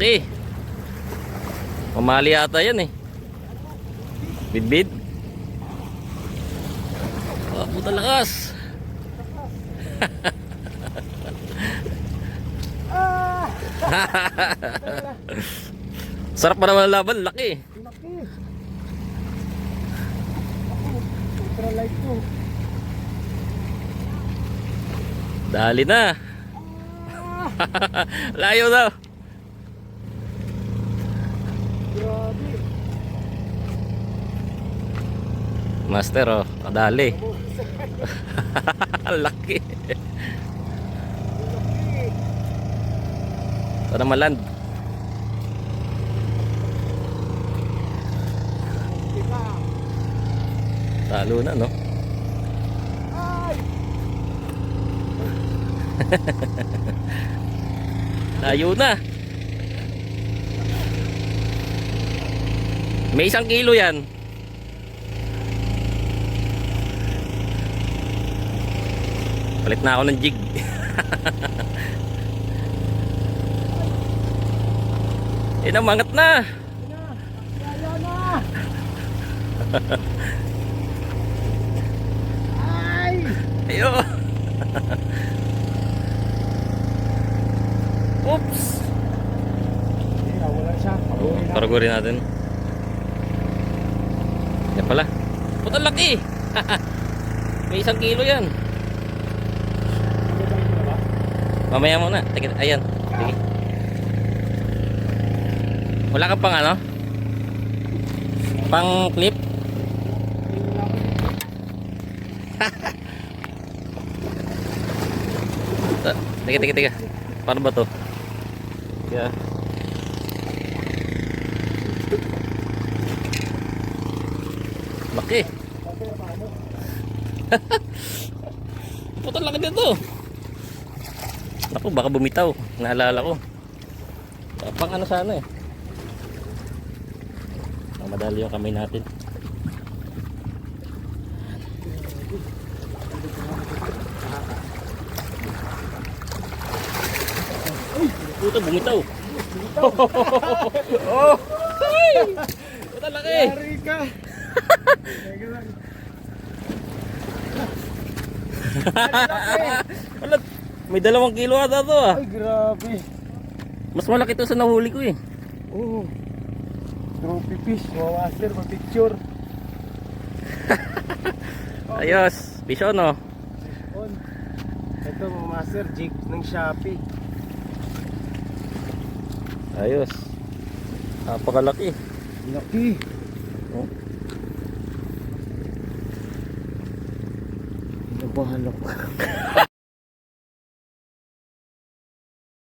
Laki. Mamali ata yan eh. Bidbid. Oh, puta lakas. Sarap pa naman ang laban, laki. Laki. Ultra light to. Dali na. Layo daw. Grabe. Master oh, kadali. Laki. Sana maland. Talo na no. Ay! Layo na. May 1 kilo yan. Palit na ako ng jig. Inamangat na. Ayaw na! Ay! Ayo. Oops. Wala siya. Paragurin natin. Yan pala. Puta laki. May 1 kilo yan. Mamaya muna. Ayan. Sige. Wala ka pang ano? Pang clip? Tiga. Paano ba to? Yeah. Laki. Puta laki dito. Naku, baka bumitaw. Naalala ko. Pang ano sana eh. Madali yung kamay natin. Puta, bumitaw. Oh! Ay! Puta laki. Yari ka. May 2 kilo ata to ah. Ay, grabe. Mas malaki to sa nahuli ko eh. Oo. Trophy fish. Mawaster, ma-picture. Ayos. Fish on oh. On. Ito, mawaster, jig ng Shopee. Ayos. Napakalaki. Laki. Oh. Nabahalok.